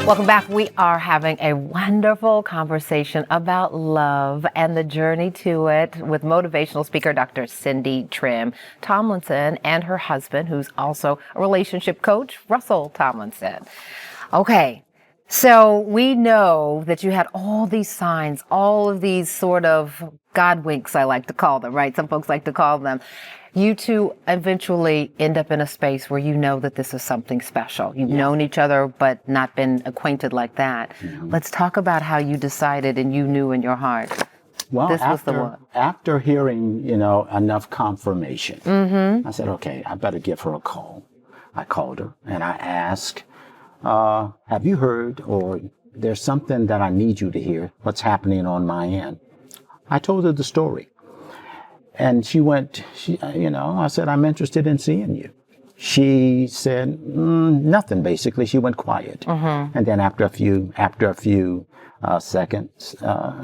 Welcome back. We are having a wonderful conversation about love and the journey to it with motivational speaker Dr. Cindy Trimm-Tomlinson and her husband, who's also a relationship coach, Russell Tomlinson. Okay, so we know that you had all these signs, all of these sort of God winks, I like to call them, right? Some folks like to call them. You two eventually end up in a space where you know that this is something special. You've known each other, but not been acquainted like that. Mm-hmm. Let's talk about how you decided and you knew in your heart. Well, this was the one. After hearing, enough confirmation, I said, okay, I better give her a call. I called her and I asked, have you heard, or there's something that I need you to hear, what's happening on my end? I told her the story. And I said, I'm interested in seeing you. She said, nothing, basically. She went quiet. Mm-hmm. And then after a few seconds,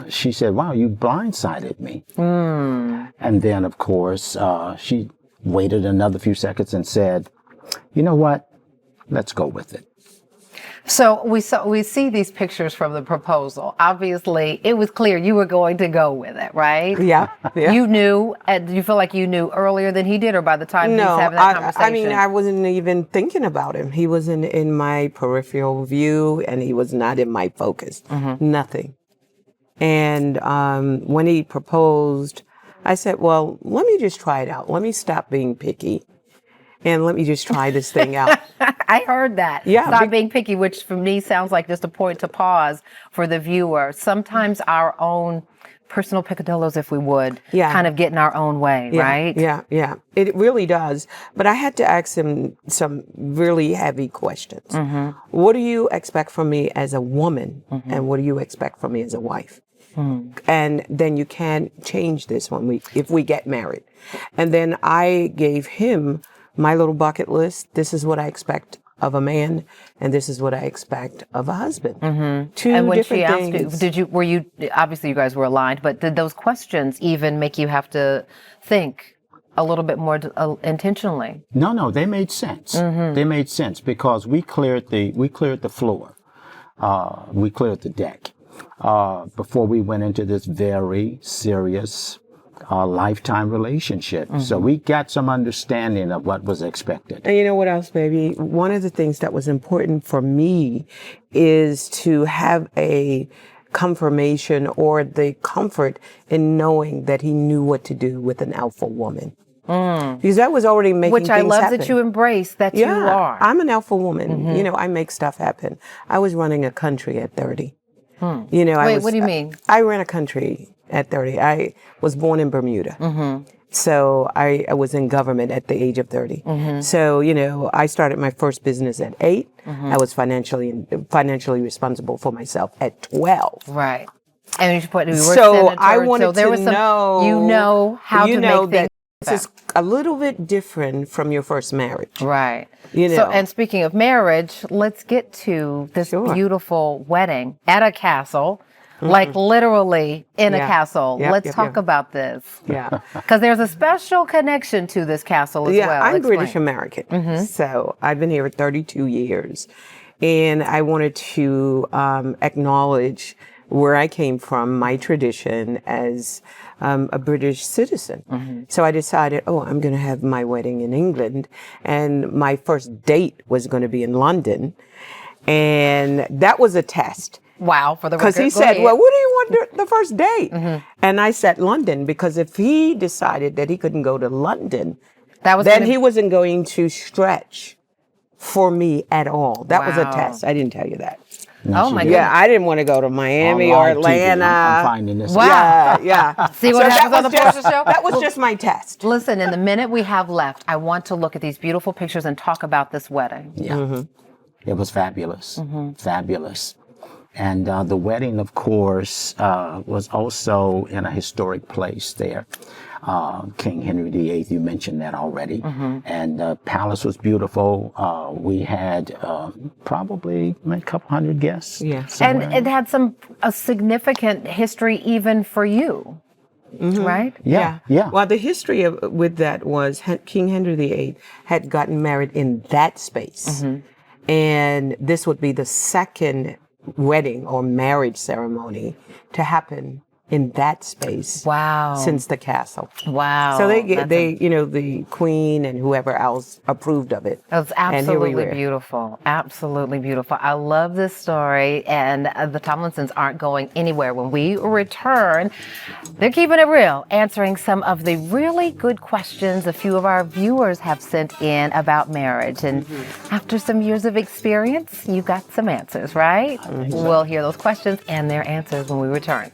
she said, wow, you blindsided me. Mm. And then, of course, she waited another few seconds and said, you know what? Let's go with it. So we see these pictures from the proposal. Obviously, it was clear you were going to go with it, right? Yeah. You knew, and you feel like you knew earlier than he did, or by the time he was having that conversation? I wasn't even thinking about him. He wasn't in my peripheral view, and he was not in my focus. Mm-hmm. Nothing. And when he proposed, I said, well, let me just try it out. Let me stop being picky. And let me just try this thing out. I heard that. Yeah. Stop being picky, which for me sounds like just a point to pause for the viewer. Sometimes our own personal picadillos, if we would, kind of get in our own way, right? Yeah. It really does. But I had to ask him some really heavy questions. Mm-hmm. What do you expect from me as a woman? Mm-hmm. And what do you expect from me as a wife? Mm. And then you can't change this if we get married. And then I gave him my little bucket list. This is what I expect of a man, and this is what I expect of a husband. Mm-hmm. Two and when different she things. Asked you, obviously you guys were aligned, but did those questions even make you have to think a little bit more intentionally? No, they made sense. Mm-hmm. They made sense because we cleared the floor. We cleared the deck before we went into this very serious lifetime relationship. Mm-hmm. So we got some understanding of what was expected. And you know what else, baby? One of the things that was important for me is to have a confirmation or the comfort in knowing that he knew what to do with an alpha woman. Mm. Because that was already making things happen. Which I love that you embrace that you are. I'm an alpha woman. Mm-hmm. I make stuff happen. I was running a country at 30. Hmm. Wait, what do you mean? I ran a country at 30. I was born in Bermuda. Mm-hmm. So I was in government at the age of 30. Mm-hmm. So, I started my first business at 8. Mm-hmm. I was financially responsible for myself at 12. Right. And you were so senator, I wanted so there to was some, know, how to make things. This is a little bit different from your first marriage. Right. So, and speaking of marriage, let's get to this beautiful wedding at a castle. Mm-hmm. Like literally in a castle. Let's talk about this. Yeah. Because there's a special connection to this castle as well. Yeah, I'm British American. Mm-hmm. So I've been here for 32 years. And I wanted to acknowledge where I came from, my tradition as a British citizen. Mm-hmm. So I decided, I'm going to have my wedding in England. And my first date was going to be in London. And that was a test. Wow, for the record. Because he said, well, what do you want the first date? Mm-hmm. And I said London, because if he decided that he couldn't go to London, he wasn't going to stretch for me at all. That was a test. I didn't tell you that. No, my goodness. Yeah, I didn't want to go to Miami or Atlanta. I'm finding this. Wow. Yeah. See what happens on the Portia show? That was just my test. Listen, in the minute we have left, I want to look at these beautiful pictures and talk about this wedding. Yeah. Mm-hmm. It was fabulous. Mm-hmm. Fabulous. And the wedding, of course, was also in a historic place there. King Henry VIII, you mentioned that already. Mm-hmm. And the palace was beautiful. We had probably a couple hundred guests. Yeah. And it had a significant history even for you. Mm-hmm. Right? Yeah. Well, the history with that was King Henry VIII had gotten married in that space. Mm-hmm. And this would be the second wedding or marriage ceremony to happen in that space. Wow. Since the castle. Wow. So That's the queen and whoever else approved of it. It's And here we absolutely were. beautiful. Absolutely beautiful. I love this story, and the Tomlinsons aren't going anywhere. When we return, they're keeping it real, answering some of the really good questions a few of our viewers have sent in about marriage. And after some years of experience, you got some answers, right? We'll hear those questions and their answers when we return.